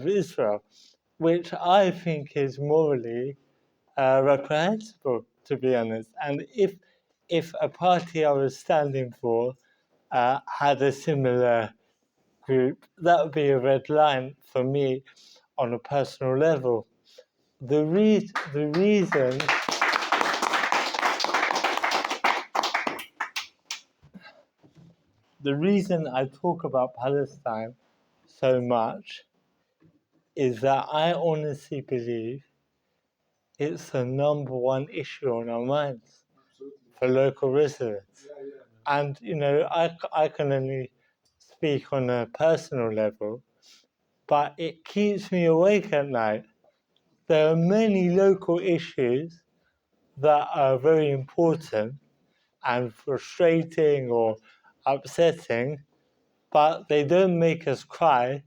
of Israel, which I think is morally reprehensible, to be honest. And if a party I was standing for had a similar group, that would be a red line for me on a personal level. The reason I talk about Palestine so much is that I honestly believe it's the number one issue on our minds for local residents. And, you know, I can only speak on a personal level, but it keeps me awake at night. There are many local issues that are very important and frustrating or upsetting, but they don't make us cry.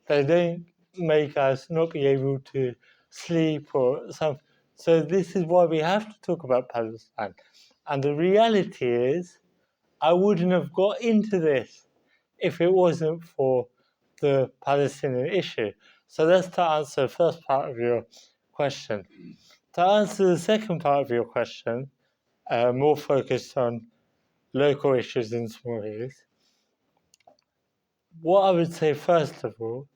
They don't make us not be able to sleep or something. So this is why we have to talk about Palestine. And the reality is, I wouldn't have got into this if it wasn't for the Palestinian issue. So that's to answer the first part of your question. To answer the second part of your question, more focused on local issues in Somalia, what I would say first of all,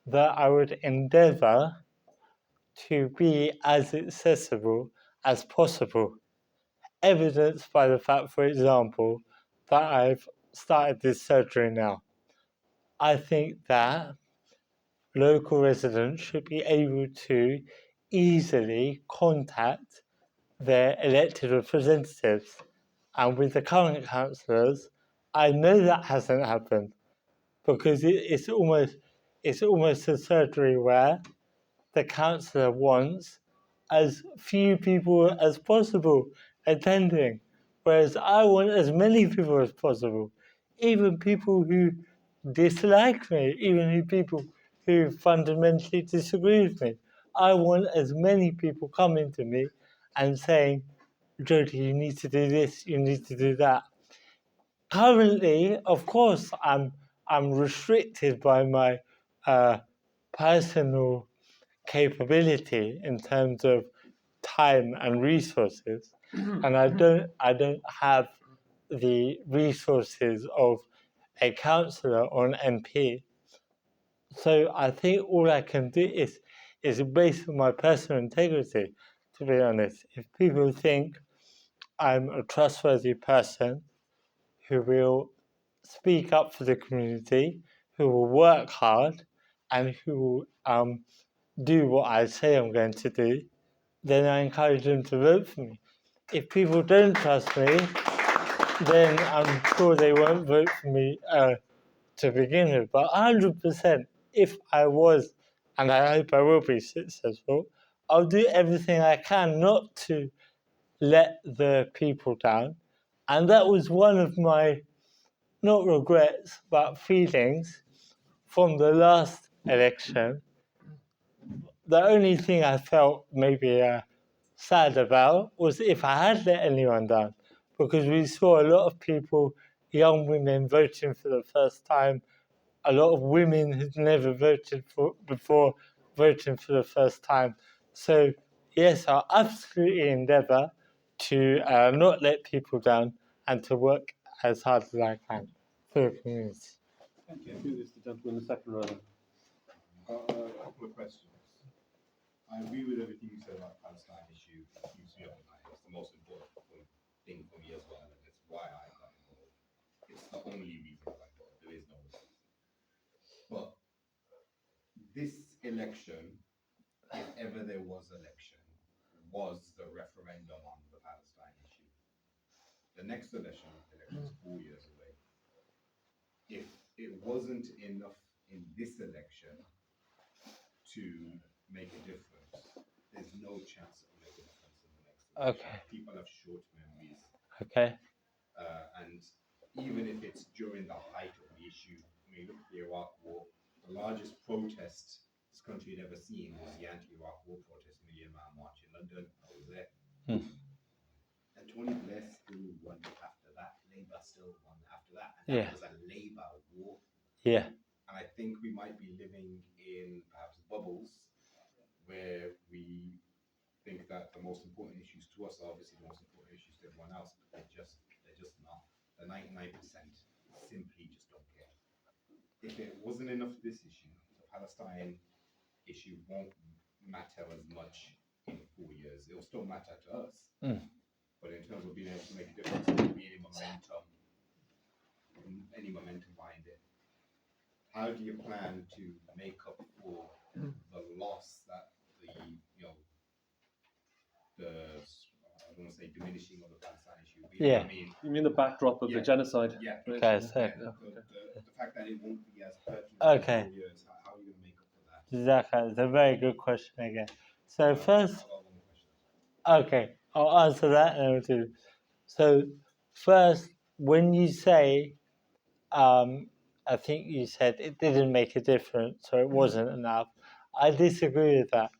that I would endeavour to be as accessible as possible, evidenced by the fact, for example, that I've started this surgery now. I think that local residents should be able to easily contact their elected representatives. And with the current councillors, I know that hasn't happened because it's almost a surgery where the councillor wants as few people as possible attending, whereas I want as many people as possible, even people who dislike me, even people who fundamentally disagree with me. I want as many people coming to me and saying, Jody, you need to do this, you need to do that. Currently, of course, I'm restricted by my personal capability in terms of time and resources, and I don't have the resources of a councillor or an MP. So I think all I can do is based on my personal integrity, to be honest. If people think I'm a trustworthy person who will speak up for the community, who will work hard, and who will do what I say I'm going to do, then I encourage them to vote for me. If people don't trust me, then I'm sure they won't vote for me to begin with. But 100%, if I was, and I hope I will be successful, I'll do everything I can not to let the people down. And that was one of my, not regrets, but feelings from the last election. The only thing I felt maybe sad about was if I had let anyone down, because we saw a lot of people, young women voting for the first time, a lot of women who'd never voted before voting for the first time. So yes, I'll absolutely endeavour to not let people down and to work as hard as I can for the community. Thank you. This is the gentleman in the second row. A couple of questions. I agree with everything you said about the Palestine issue. It keeps me up at night. It's the most important thing for me as well, and it's why I got involved. It's the only reason I got involved. There is no other reason. But this election, if ever there was election, was the referendum on the Palestine issue. The next election is 4 years away. If it wasn't enough in this election to make a difference, there's no chance it will make a difference in the next election. Okay. People have short memories. Okay. And even if it's during the height of the issue, I mean, look at the Iraq War. The largest protest this country had ever seen was the anti-Iraq War protest in the Yemen March in London. I was there. And Tony Blair still won after that. Labour still won after that. And that was a Labour war. Yeah. And I think we might be living in most important issues to us are obviously the most important issues to everyone else, but they're just not. The 99% simply just don't care. If it wasn't enough for this issue, the Palestine issue won't matter as much in 4 years. It'll still matter to us, but in terms of being able to make a difference, there won't be any momentum behind it. How do you plan to make up for the loss that I don't want to say diminishing of the Palestine issue? But you know what I mean? You mean the backdrop of the genocide? Yeah. Right. Okay, The fact that it won't be as pertinent Okay. in 4 years, how are you going to make up for that? Exactly. It's a very good question again. So first, I've got one more question. okay, I'll answer that and I'll do. So first, when you say, I think you said it didn't make a difference, so it wasn't enough. I disagree with that.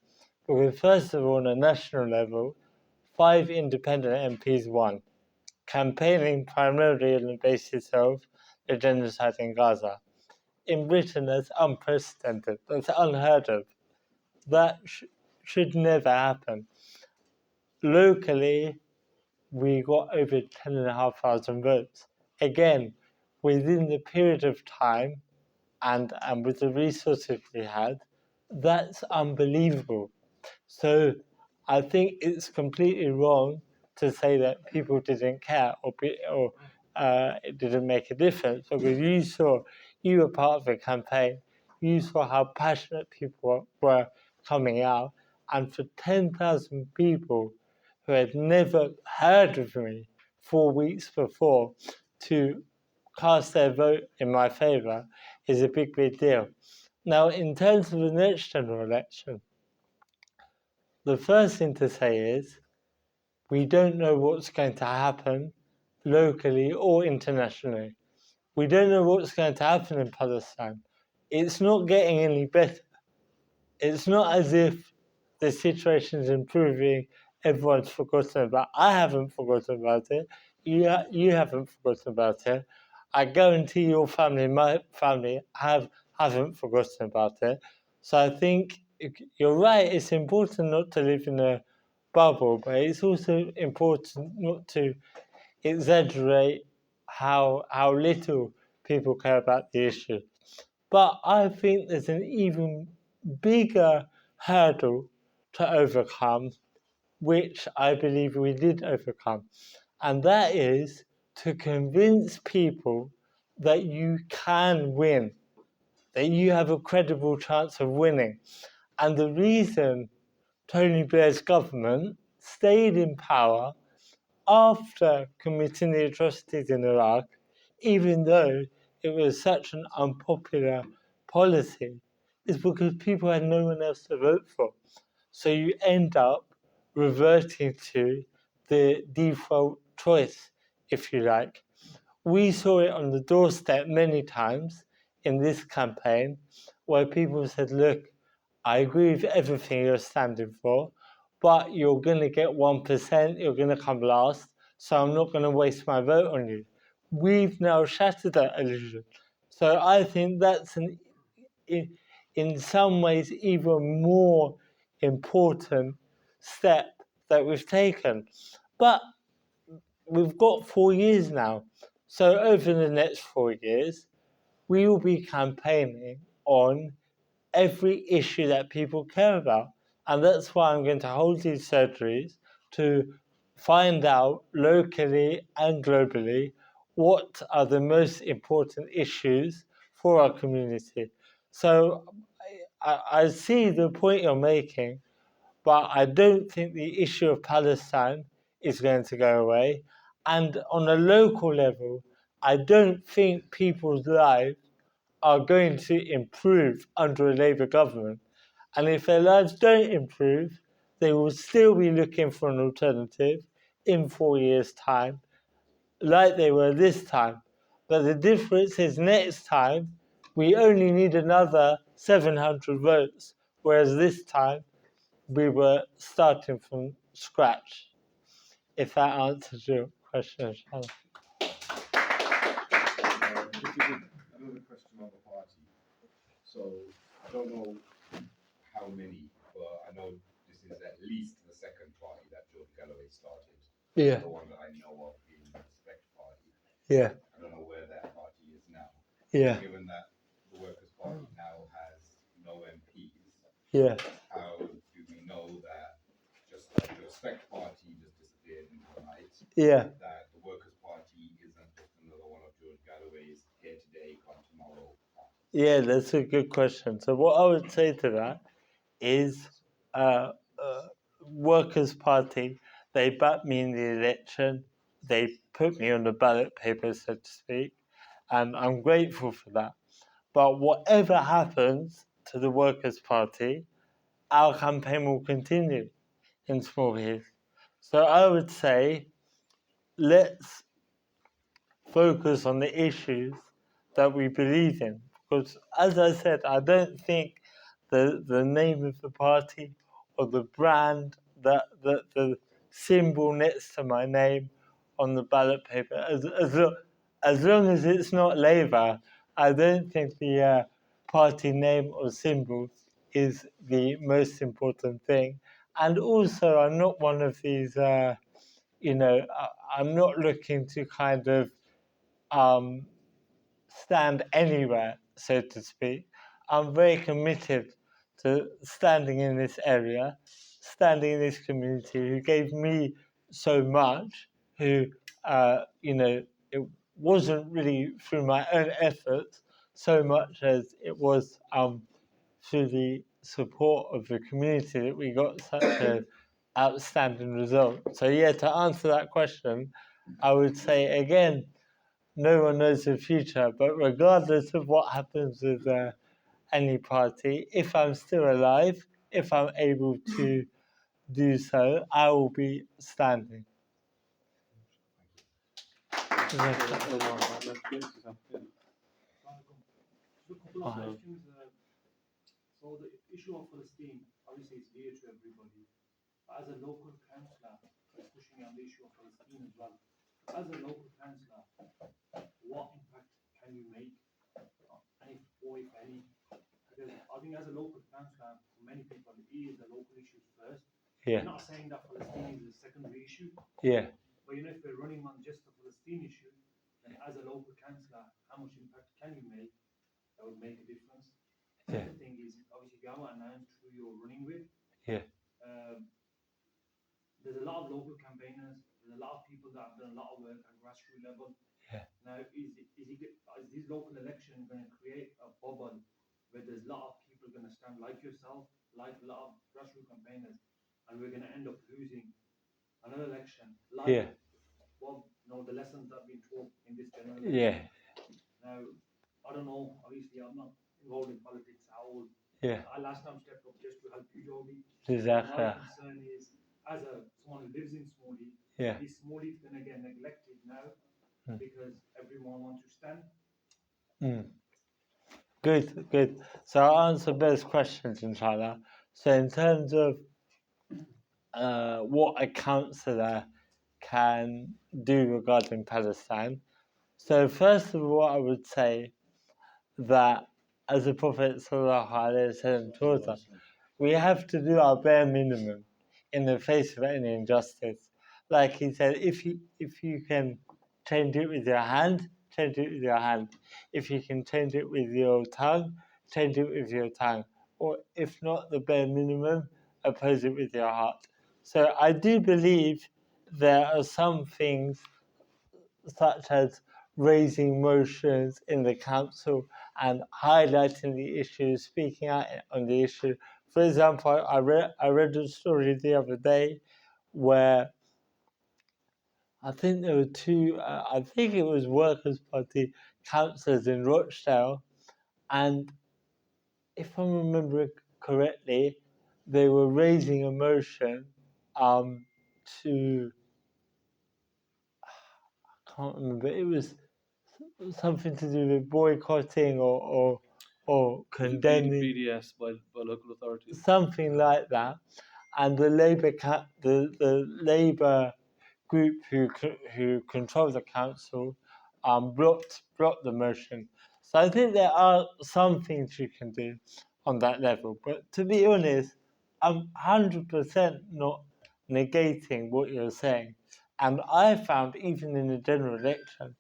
Because first of all, on a national level, 5 independent MPs won, campaigning primarily on the basis of the genocide in Gaza. In Britain, that's unprecedented. That's unheard of. That should never happen. Locally, we got over 10,500 votes. Again, within the period of time and with the resources we had, that's unbelievable. So I think it's completely wrong to say that people didn't care or it didn't make a difference, because you were part of the campaign, you saw how passionate people were coming out, and for 10,000 people who had never heard of me 4 weeks before to cast their vote in my favour is a big deal. Now, in terms of the next general election, the first thing to say is we don't know what's going to happen locally or internationally. We don't know what's going to happen in Palestine. It's not getting any better. It's not as if the situation is improving, everyone's forgotten about it. I haven't forgotten about it. You haven't forgotten about it. I guarantee your family, my family, haven't forgotten about it. So I think you're right, it's important not to live in a bubble, but it's also important not to exaggerate how little people care about the issue. But I think there's an even bigger hurdle to overcome, which I believe we did overcome. And that is to convince people that you can win, that you have a credible chance of winning. And the reason Tony Blair's government stayed in power after committing the atrocities in Iraq, even though it was such an unpopular policy, is because people had no one else to vote for. So you end up reverting to the default choice, if you like. We saw it on the doorstep many times in this campaign where people said, look, I agree with everything you're standing for, but you're going to get 1%, you're going to come last, so I'm not going to waste my vote on you. We've now shattered that illusion. So I think that's in some ways even more important step that we've taken. But we've got 4 years now. So over the next 4 years, we will be campaigning on every issue that people care about. And that's why I'm going to hold these surgeries to find out locally and globally what are the most important issues for our community. So I see the point you're making, but I don't think the issue of Palestine is going to go away. And on a local level, I don't think people's lives are going to improve under a Labour government. And if their lives don't improve, they will still be looking for an alternative in 4 years' time, like they were this time. But the difference is next time, we only need another 700 votes, whereas this time, we were starting from scratch. If that answers your question, Shannon. Another question on the party. So I don't know how many, but I know this is at least the second party that Jody Galloway started. Yeah. The one that I know of being the Respect Party. Yeah. I don't know where that party is now. Yeah. Given that the Workers' Party now has no MPs, Yeah. how do we know that just like the Respect Party just disappeared into the night, Yeah. that the Workers' Party isn't just another one of George Galloway's here today, gone tomorrow parties? Yeah, that's a good question. So what I would say to that is uh, Workers' Party, they backed me in the election. They put me on the ballot paper, so to speak, and I'm grateful for that. But whatever happens to the Workers' Party, our campaign will continue in Small Heath. So I would say let's focus on the issues that we believe in. Because as I said, I don't think the name of the party or the brand, the symbol next to my name on the ballot paper, as long as it's not Labour, I don't think the party name or symbol is the most important thing. And also, I'm not one of these, I'm not looking to kind of stand anywhere, so to speak. I'm very committed to standing in this area, standing in this community who gave me so much, who, it wasn't really through my own efforts so much as it was through the support of the community that we got such an outstanding result. So yeah, to answer that question, I would say again, no one knows the future, but regardless of what happens with any party, if I'm still alive, if I'm able to do so, I will be standing. A couple of questions. So the issue of Palestine, obviously it's dear to everybody. But as a local councillor, it's pushing on the issue of Palestine as well. As a local councillor, what impact can you make, any or if any? Because I think as a local councillor, for many people, it is the local issues first. Yeah. I'm not saying that Palestine is a secondary issue. Yeah. But if we're running on just the Palestine issue, then as a local councillor, how much impact can you make that would make a difference? Yeah. Second thing is, obviously, you haven't announced who you're running with. Yeah. There's a lot of local campaigners. There's a lot of people that have done a lot of work at grassroots level. Yeah. Now, is this local election going to create a bubble where there's a lot of people going to stand like yourself, like a lot of grassroots campaigners, and we're going to end up losing another election? Like, Yeah. well, the lessons that have been taught in this general Yeah. election. Now, I don't know. Obviously, I'm not involved in politics at all. Yeah. I last time stepped up just to help you, Jody. Exactly. My concern is, as someone who lives in Smalley, Yeah. is Smalley going to get neglected now because everyone wants to stand? Good, good. So I'll answer both questions, inshallah. So in terms of what a councillor can do regarding Palestine, so first of all, I would say that as the Prophet ﷺ taught us, we have to do our bare minimum in the face of any injustice. Like he said, if you can change it with your hand, change it with your hand. If you can change it with your tongue, change it with your tongue. Or if not the bare minimum, oppose it with your heart. So I do believe there are some things such as raising motions in the council and highlighting the issue, speaking out on the issue. For example, I read a story the other day where I think there were two, I think it was Workers' Party councillors in Rochdale, and if I remember correctly, they were raising a motion to, I can't remember, it was something to do with boycotting or condemning BDS by local authorities. something like that, and the Labour group who control the council blocked the motion. So I think there are some things you can do on that level, but to be honest, I'm 100% not negating what you're saying. And I found, even in the general election,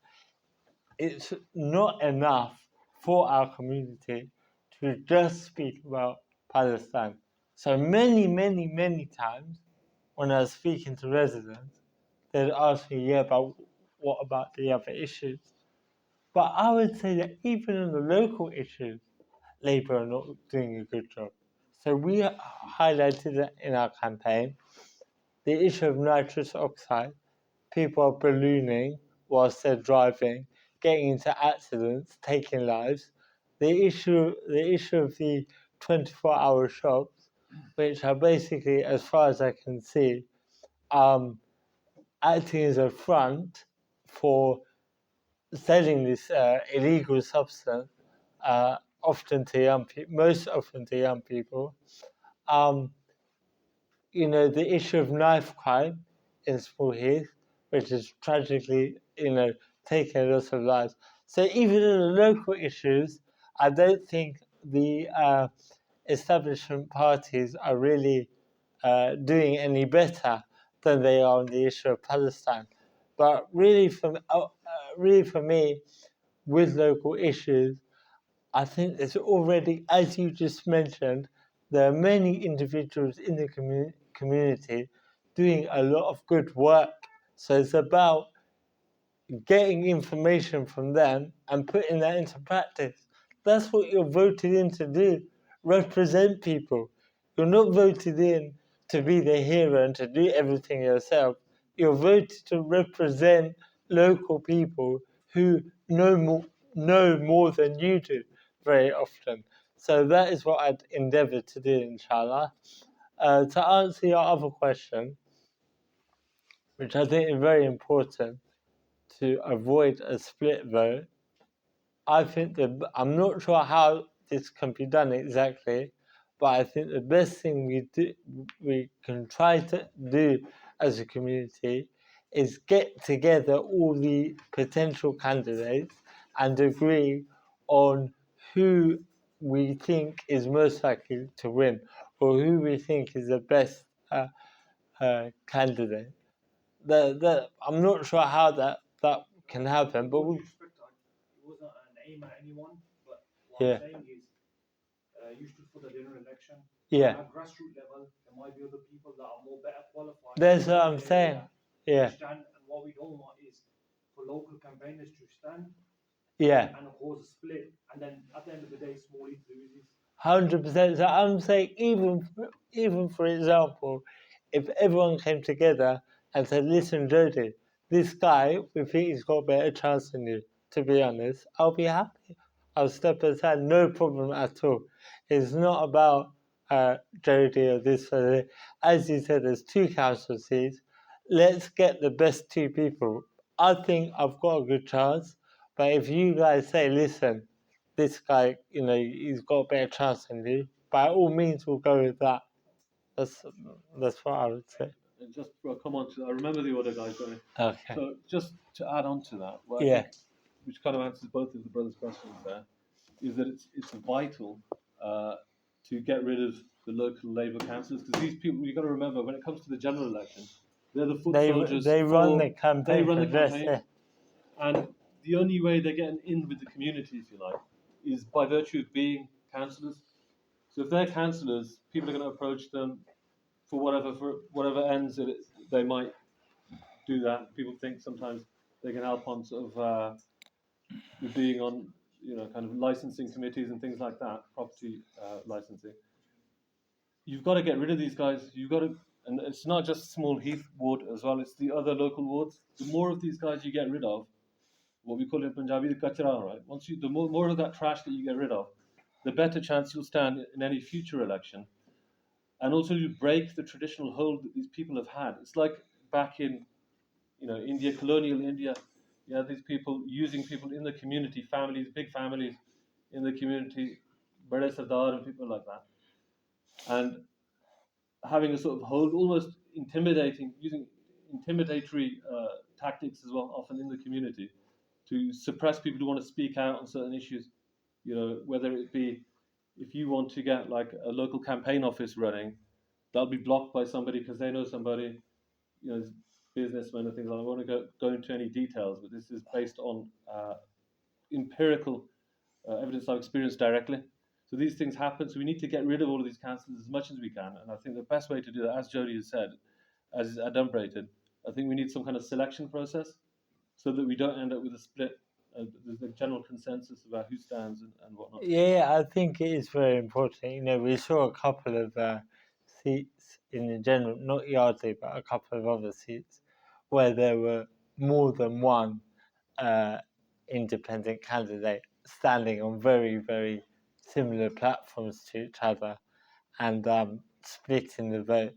it's not enough for our community to just speak about Palestine. So many times when I was speaking to residents, they'd ask me, yeah, but what about the other issues? But I would say that even in the local issues, Labour are not doing a good job. So we highlighted it in our campaign, the issue of nitrous oxide. People are ballooning whilst they're driving, getting into accidents, taking lives. The issue of the 24-hour shops, which are basically, as far as I can see, acting as a front for selling this illegal substance, often to young people, most often to young people. The issue of knife crime in Small Heath, which is tragically, taking a lot of lives. So even in the local issues, I don't think the establishment parties are really doing any better than they are on the issue of Palestine. But really, for me, with local issues, I think there's already, as you just mentioned, there are many individuals in the community doing a lot of good work. So it's about getting information from them and putting that into practice. That's what you're voted in to do, represent people. You're not voted in to be the hero and to do everything yourself. You're voted to represent local people who know more than you do very often. So that is what I'd endeavour to do, inshallah. To answer your other question, which I think is very important, to avoid a split vote, I think that I'm not sure how this can be done exactly, but I think the best thing we can try to do as a community is get together all the potential candidates and agree on who we think is most likely to win or who we think is the best candidate. I'm not sure how that can happen, but With respect, it wasn't an aim at anyone, but what Yeah. I'm saying is, you stood for the general election. Yeah. At grassroots level, there might be other people that are more better qualified. That's to what run I'm the saying. area, Yeah, to stand, and what we don't want is for local campaigners to stand yeah, and cause a split, and then at the end of the day, Small Heath loses. 100%. So I'm saying, even for example, if everyone came together and said, "Listen, Jody, this guy, we think he's got a better chance than you." To be honest, I'll be happy. I'll step aside, no problem at all. It's not about Jody or this or that. As you said, there's 2 council seats. Let's get the best 2 people. I think I've got a good chance. But if you guys say, "Listen, this guy, he's got a better chance than you," by all means, we'll go with that. That's what I would say. And just come on to, I remember the order, guys. Sorry. Okay. So just to add on to that, what I Yeah. think, which kind of answers both of the brothers' questions there, is that it's vital to get rid of the local Labour councillors, because these people, you've got to remember, when it comes to the general election, they're the foot soldiers. They run the campaign. They run the for this, campaign, and the only way they're getting in with the community, if you like, is by virtue of being councillors. So if they're councillors, people are going to approach them for whatever ends they might do that. People think sometimes they can help on sort of with being on, kind of licensing committees and things like that, property licensing. You've got to get rid of these guys. You've got to, and it's not just Small Heath ward as well. It's the other local wards. The more of these guys you get rid of, what we call in Punjabi the kachra, right? The more of that trash that you get rid of, the better chance you'll stand in any future election. And also you break the traditional hold that these people have had. It's like back in, India, colonial India. You had these people using people in the community, families, big families in the community, Bade Sardar and people like that, and having a sort of hold, almost intimidating, using intimidatory tactics as well, often in the community, to suppress people who want to speak out on certain issues. Whether it be if you want to get like a local campaign office running, they'll be blocked by somebody because they know somebody, you know, businessmen and things like that. I won't go into any details, but this is based on empirical evidence I've experienced directly. So these things happen. So we need to get rid of all of these councillors as much as we can. And I think the best way to do that, as Jody has said, as is adumbrated, I think we need some kind of selection process so that we don't end up with a split. There's a general consensus about who stands and whatnot. Yeah, I think it is very important. You know, we saw a couple of seats in the general, not Yardley, but a couple of other seats where there were more than one independent candidate standing on very, very similar platforms to each other and splitting the vote.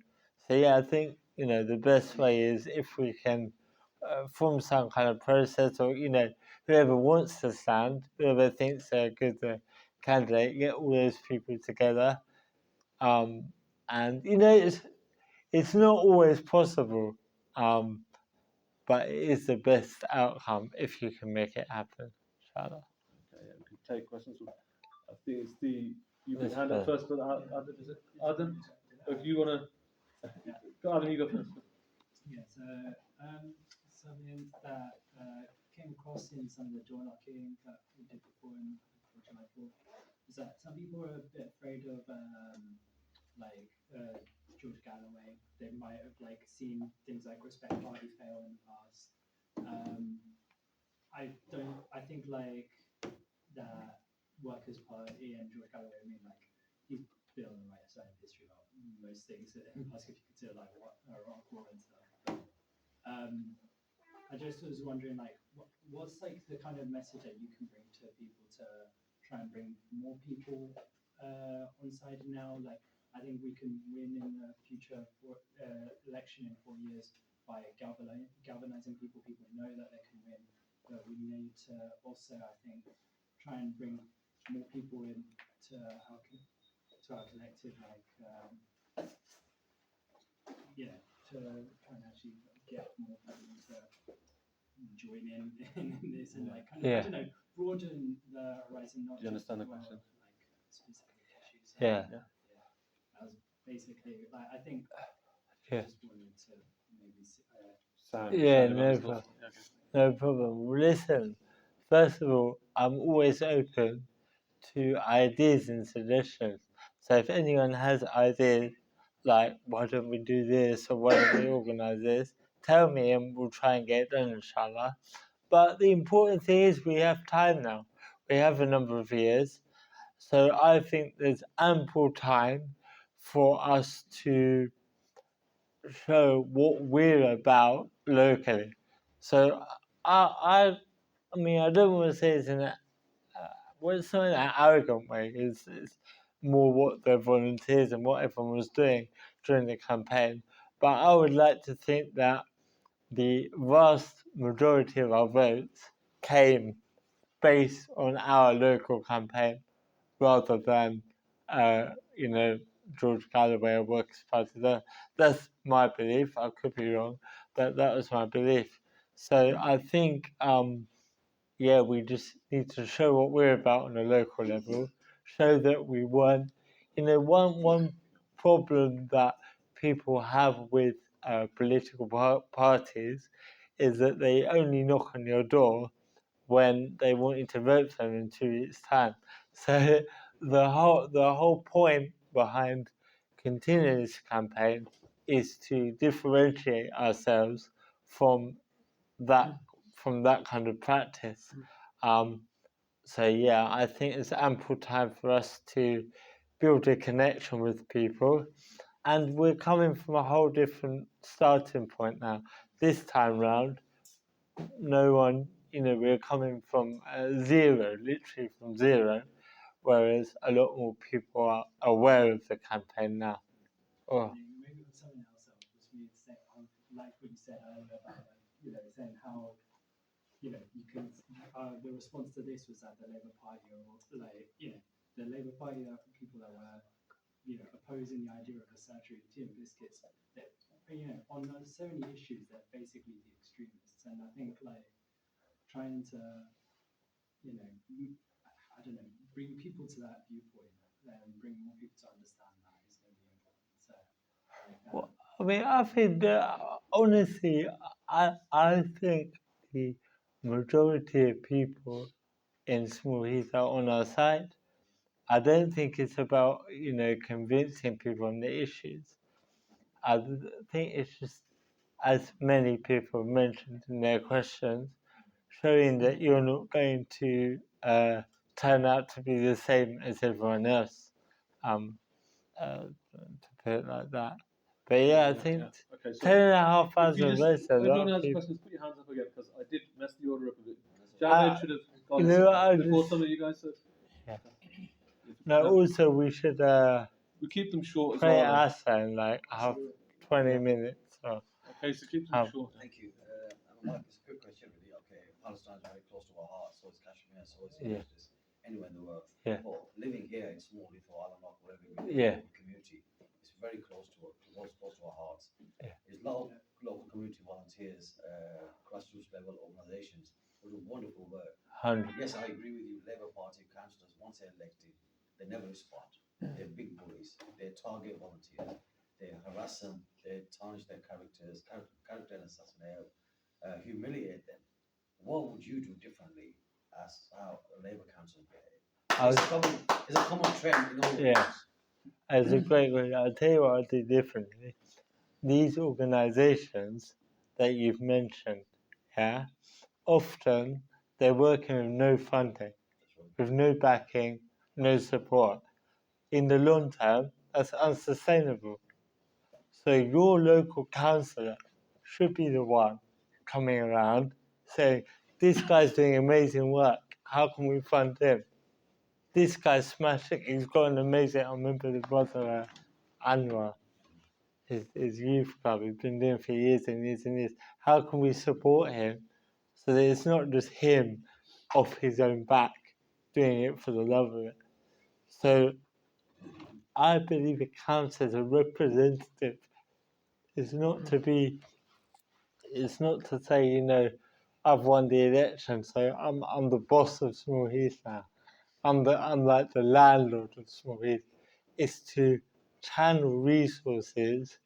So yeah, I think, you know, the best way is if we can form some kind of process, or, you know, whoever wants to stand, whoever thinks they're a good candidate, get all those people together. And you know, it's not always possible, but it is the best outcome if you can make it happen. Inshallah. Okay, yeah, we can take questions. I think it's the you can Yes, hand up sir. first, but Adam, is it Adam? If you wanna, go Adam, you go first. Yeah, something that came across in some of the door knocking that we did before in July 4th is that some people are a bit afraid of George Galloway. They might have seen things like Respect Party fail in the past. I think that Workers' Party and George Galloway, I mean, he's been on the right side of history about most things in the past, if you consider Iraq War and stuff. I just was wondering, what's the kind of message that you can bring to people to try and bring more people on side now? I think we can win in the future election in 4 years by galvanizing people. People know that they can win, but we need to also, I think, try and bring more people in to our collective, to try and actually get more people to join in this and I don't know, broaden the horizon. Not Do you understand the just, question? specific issues. Yeah. That was basically I think. Yeah. Just wanted to maybe Yeah, sound no about problem. this. Okay. No problem. Well, listen, first of all, I'm always open to ideas and suggestions. So if anyone has ideas, like why don't we do this or why don't we organize this, tell me and we'll try and get it done, inshallah. But the important thing is we have time now. We have a number of years. So I think there's ample time for us to show what we're about locally. So I mean, I don't want to say it's in a, well, it's not in an arrogant way. It's more what the volunteers and what everyone was doing during the campaign. But I would like to think that the vast majority of our votes came based on our local campaign rather than, you know, George Galloway or Workers' Party. That's my belief. I could be wrong, but that was my belief. So I think, yeah, we just need to show what we're about on a local level, show that we won. You know, one problem that people have with political parties is that they only knock on your door when they want you to vote for them in 2 weeks' time. So the whole point behind continuing this campaign is to differentiate ourselves from that kind of practice. So yeah, I think it's ample time for us to build a connection with people, and we're coming from a whole different starting point now. This time round, no one, you know, we're coming from zero, literally from zero, whereas a lot more people are aware of the campaign now. Oh. Maybe it was something else that was me to say, like what you said earlier about saying how you can the response to this was that the Labour Party or the Labour Party are people that were opposing the idea of a surgery tea and biscuits that on so many issues that basically the extremists, and I think trying to I don't know, bring people to that viewpoint and bring more people to understand that is going to be important. So I mean, I think that, honestly, I think the majority of people in Small Heath are on our side. I don't think it's about, convincing people on the issues. I think it's just, as many people mentioned in their questions, showing that you're not going to turn out to be the same as everyone else, to put it like that. But yeah, I think Okay, so 10,500 if votes is a anyone lot of has people. questions, put your hands up again because I did mess the order up a bit. Uh, Javed should have gone before some of you guys said. Yeah. If- No, also we should we keep them short as play well. then. us in like half 20 minutes. So, Okay, so keep them short. Thank you. Mark, it's a quick question, really. Okay, Palestine's very close to our heart, so is Kashmir, so is Yeah. anywhere in the world. Yeah. But living here in Small Heath or Alanok, wherever we live, Yeah. local community, it's very close to our hearts. Yeah. There's a lot of local community volunteers, grassroots level organizations who do wonderful work. 100. Yes, I agree with you. Labour Party councillors, once they're elected, they never respond. They're big bullies. They target volunteers. They harass them. They tarnish their characters, character assassinate, humiliate them. What would you do differently as how a Labour council behave? It's a common trend in all Yeah. It's a great way. I'll tell you what I'll do differently. These organizations that you've mentioned, yeah, often they're working with no funding, with no backing, no support. In the long term, that's unsustainable. So your local councillor should be the one coming around saying, this guy's doing amazing work. How can we fund him? This guy's smashing. He's got an amazing. I remember the brother Anwar, his youth club. He's been doing for years and years and years. How can we support him so that it's not just him off his own back doing it for the love of it? So I believe it counts as a representative. It's not to be. It's not to say, I've won the election, so I'm the boss of Small Heath now. I'm like the landlord of Small Heath. It's to channel resources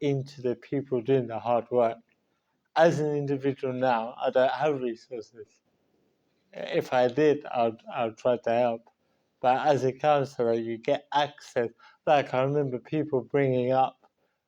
into the people doing the hard work. As an individual now, I don't have resources. If I did, I'd try to help. But as a councillor, you get access. Like I remember people bringing up